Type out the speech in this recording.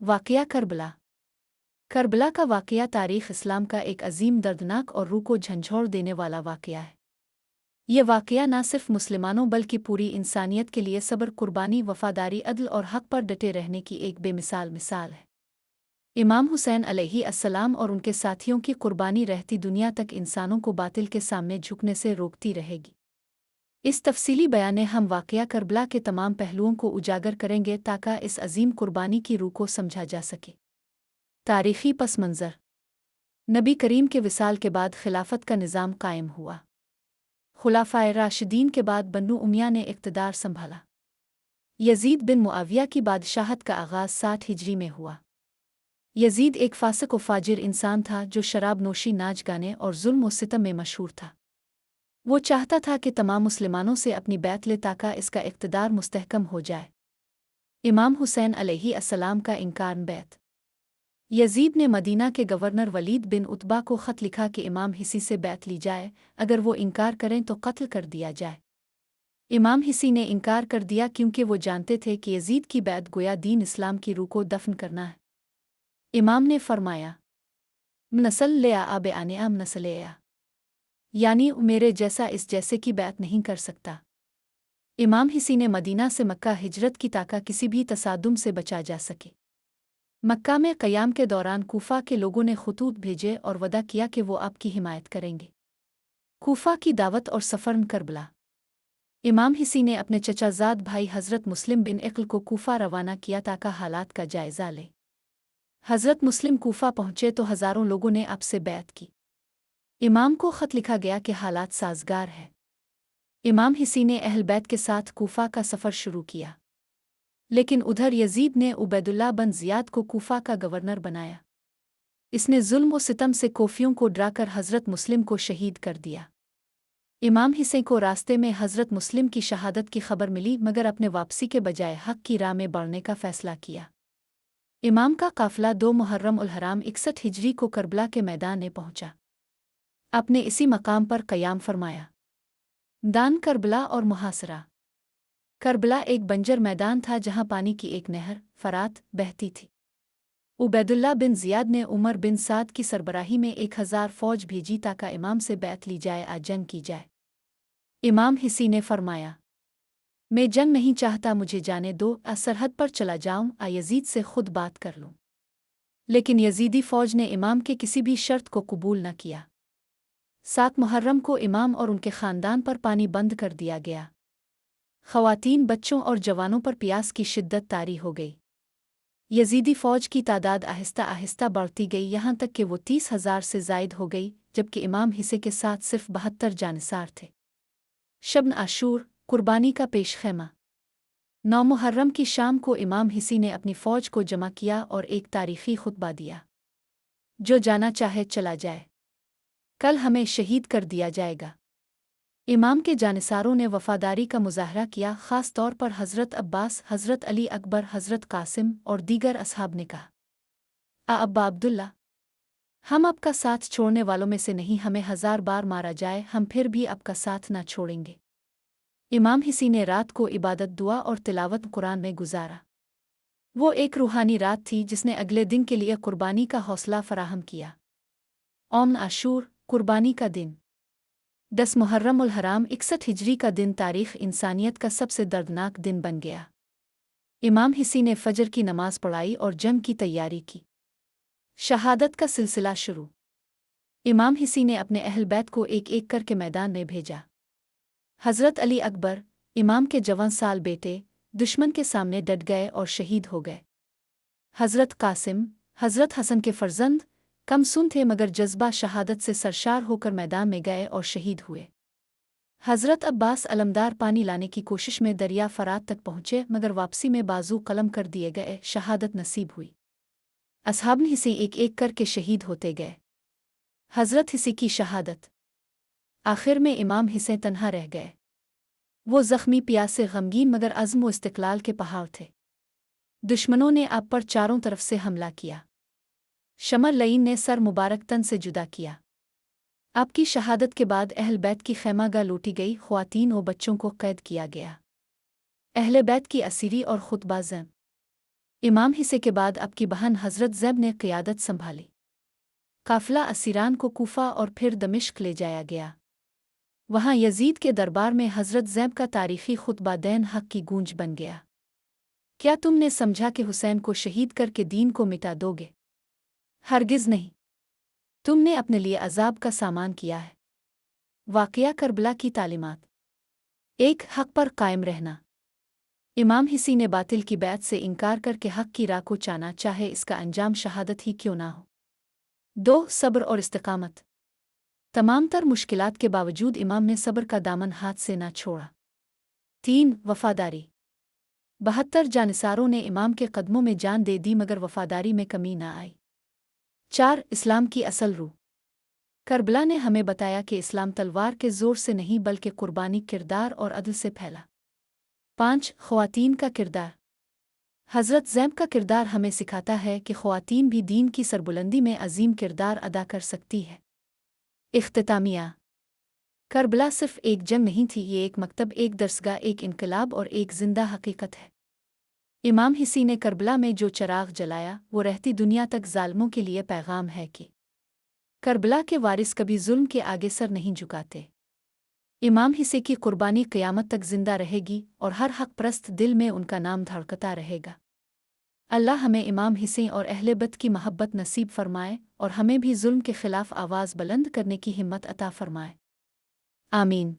वाक़या Karbala. Karbala का वाक़या तारीख़ इस्लाम का एक अजीम, दर्दनाक और रूह को झंझोड़ देने वाला वाक़या है। ये वाक़या न सिर्फ मुसलमानों बल्कि पूरी इंसानियत के लिए सब्र, कुर्बानी, वफ़ादारी, अदल और हक़ पर डटे रहने की एक बेमिसाल मिसाल है। इमाम हुसैन अलैहिस्सलाम और उनके साथियों की कुर्बानी रहती दुनिया तक इंसानों को बातिल के सामने झुकने से रोकती रहेगी। इस तफसीली बयान में हम वाक़या करबला के तमाम पहलुओं को उजागर करेंगे ताकि इस अजीम कुर्बानी की रूह को समझा जा सके। तारीख़ी पस मंज़र। नबी करीम के विसाल के बाद खिलाफत का निज़ाम कायम हुआ। खुलाफ़ाए राशिदीन के बाद बन्नू उमैया ने इक़्तिदार संभाला। यज़ीद बिन मुआविया की बादशाहत का आगाज़ 60 हिजरी में हुआ। यज़ीद एक फासिक व फाजिर इंसान था जो शराब नोशी, नाच गाने और जुल्म व सितम में मशहूर था। वो चाहता था कि तमाम मुसलमानों से अपनी बैत ले ताकि इसका इक़्तिदार मुस्तहकम हो जाए। इमाम हुसैन अलैहिस्सलाम का इनकार बैत। यज़ीद ने मदीना के गवर्नर वलीद बिन उतबा को ख़त लिखा कि इमाम हिसी से बैत ली जाए, अगर वो इनकार करें तो कत्ल कर दिया जाए। इमाम हिसी ने इनकार कर दिया क्योंकि वो जानते थे कि यज़ीद की बैत गोया दीन इस्लाम की रूह को दफन करना है। इमाम ने फरमाया, नस्ल ले आब आने आम नस्ल या, यानी मेरे जैसा इस जैसे की बैत नहीं कर सकता। इमाम हिसी ने मदीना से मक्का हिजरत की ताकि किसी भी तसादुम से बचा जा सके। मक्का में क़याम के दौरान कूफा के लोगों ने ख़ुतूत भेजे और वदा किया कि वो आपकी हिमायत करेंगे। कूफा की दावत और सफ़र करबला। इमाम हिसी ने अपने चचाज़ाद भाई हज़रत मुस्लिम बिन इक़्ल को कूफा रवाना किया ताकि हालात का जायज़ा ले। हज़रत मुस्लिम कूफा पहुँचे तो हज़ारों लोगों ने आपसे बैत की। इमाम को ख़त लिखा गया कि हालात साज़गार है। इमाम हिसी ने अहल बैत के साथ कूफा का सफ़र शुरू किया, लेकिन उधर यज़ीद ने उबैदुल्लाह बन ज़ियाद को कूफा का गवर्नर बनाया। इसने जुल्म व सितम से कोफियों को डराकर हज़रत मुस्लिम को शहीद कर दिया। इमाम हिसी को रास्ते में हज़रत मुस्लिम की शहादत की खबर मिली, मगर अपने वापसी के बजाय हक़ की राह में बढ़ने का फ़ैसला किया। इमाम का काफ़िला 2 मुहर्रम उल हराम 61 हिजरी को करबला के मैदान में पहुँचा। आपने इसी मकाम पर क़याम फरमाया। दान करबला और मुहासरा। करबला एक बंजर मैदान था जहाँ पानी की एक नहर फ़रात बहती थी। उबैदुल्लाह बिन ज़ियाद ने उमर बिन साद की सरबराही में 1000 फ़ौज भेजी ताकि इमाम से बैत ली जाए, आज जंग की जाए। इमाम हिसी ने फरमाया, मैं जंग नहीं चाहता, मुझे जाने दो, सरहद पर चला जाऊँ, यज़ीद से खुद बात कर लूँ। लेकिन यज़ीदी फ़ौज ने इमाम के किसी भी शर्त को कबूल न किया। 7 मुहर्रम को इमाम और उनके ख़ानदान पर पानी बंद कर दिया गया। ख़वातीन, बच्चों और जवानों पर प्यास की शिद्दत तारी हो गई। यज़ीदी फ़ौज की तादाद आहिस्ता आहिस्ता बढ़ती गई, यहाँ तक कि वो 30,000 से ज़ायद हो गई, जबकि इमाम हिस्से के साथ सिर्फ 72 जानिसार थे। शब्न आशूर, कुर्बानी का पेश ख़ैमा। 9 मुहर्रम की शाम को इमाम हिसी ने अपनी फ़ौज को जमा किया और एक तारीख़ी खुतबा दिया, जो जाना चाहे चला जाए, कल हमें शहीद कर दिया जाएगा। इमाम के जानिसारों ने वफ़ादारी का मुज़ाहरा किया, ख़ास तौर पर हज़रत अब्बास, हज़रत अली अकबर, हज़रत कासिम और दीगर असहाब ने कहा, अब्बा अब्दुल्ला, हम आपका साथ छोड़ने वालों में से नहीं, हमें 1000 बार मारा जाए, हम फिर भी आपका साथ न छोड़ेंगे। इमाम हिसी ने रात को इबादत, दुआ और तिलावत कुरान में गुजारा। वो एक रूहानी रात थी जिसने अगले दिन के लिए कुर्बानी का हौसला फराहम किया। औम आशूर, कुर्बानी का दिन। 10 मुहर्रम उल हराम 61 हिजरी का दिन तारीख़ इंसानियत का सबसे दर्दनाक दिन बन गया। इमाम हिसी ने फ़जर की नमाज़ पढ़ाई और जंग की तैयारी की। शहादत का सिलसिला शुरू। इमाम हिसी ने अपने अहल बैत को एक एक करके मैदान में भेजा। हज़रत अली अकबर, इमाम के जवान साल बेटे, दुश्मन के सामने डट गए और शहीद हो गए। हज़रत कासिम, हज़रत हसन के फ़र्जंद, कम सुन थे मगर जज्बा शहादत से सरशार होकर मैदान में गए और शहीद हुए। हज़रत अब्बास अलमदार पानी लाने की कोशिश में दरिया फ़रात तक पहुँचे, मगर वापसी में बाजू कलम कर दिए गए, शहादत नसीब हुई। असहाब हिसी एक एक करके शहीद होते गए। हज़रत हिसी की शहादत। आखिर में इमाम हिसी तन्हा रह गए। वो ज़ख्मी, प्यासे, गमगीन मगर अज़्म व इस्तिक़लाल के पहाड़ थे। दुश्मनों ने आप पर चारों तरफ से हमला किया। शमर लईन ने सर मुबारक तन से जुदा किया। आपकी शहादत के बाद अहल बैत की खैमागाह लूटी गई, ख़वातीन व बच्चों को कैद किया गया। अहले बैत की असीरी और खुतबा ज़म। इमाम हिस्से के बाद अब की बहन हज़रत ज़ैब ने क़ियादत संभाली। काफ़िला असीरान को कूफा और फिर दमिश्क ले जाया गया। वहाँ यजीद के दरबार में हज़रत ज़ैब का तारीख़ी खुतबा दैन हक़ की गूंज बन गया। क्या तुमने समझा कि हुसैन को शहीद करके दीन को मिटा दोगे? हरगिज़ नहीं। तुमने अपने लिए अज़ाब का सामान किया है। वाक़या करबला की तालीमात। 1. हक़ पर कायम रहना। इमाम हिसी ने बातिल की बैत से इनकार करके हक़ की राह को चाना, चाहे इसका अंजाम शहादत ही क्यों ना हो। 2. सब्र और इस्तिक़ामत। तमाम तर मुश्किलात के बावजूद इमाम ने सब्र का दामन हाथ से ना छोड़ा। 3. वफ़ादारी। 72 जानिसारों ने इमाम के कदमों में जान दे दी मगर वफ़ादारी में कमी ना आई। 4. इस्लाम की असल रूह। करबला ने हमें बताया कि इस्लाम तलवार के ज़ोर से नहीं बल्कि कुर्बानी, किरदार और अदल से फैला। 5. ख़वातीन का किरदार। हज़रत ज़ैब का किरदार हमें सिखाता है कि ख़वातीन भी दीन की सरबुलंदी में अजीम किरदार अदा कर सकती है। इख्तितामिया। करबला सिर्फ एक जंग नहीं थी, ये एक मकतब, एक दरसगाह, एक इनकलाब और एक जिंदा हकीकत है। इमाम हिसी ने करबला में जो चराग जलाया वो रहती दुनिया तक ज़ालिमों के लिए पैगाम है कि करबला के वारिस कभी जुल्म के आगे सर नहीं झुकाते। इमाम हिसे की कुर्बानी क़यामत तक जिंदा रहेगी और हर हक़ परस्त दिल में उनका नाम धड़कता रहेगा। अल्लाह हमें इमाम हिसे और अहले बैत की महब्बत नसीब फरमाए और हमें भी जुल्म के ख़िलाफ़ आवाज़ बुलंद करने की हिम्मत अता फरमाए। आमीन।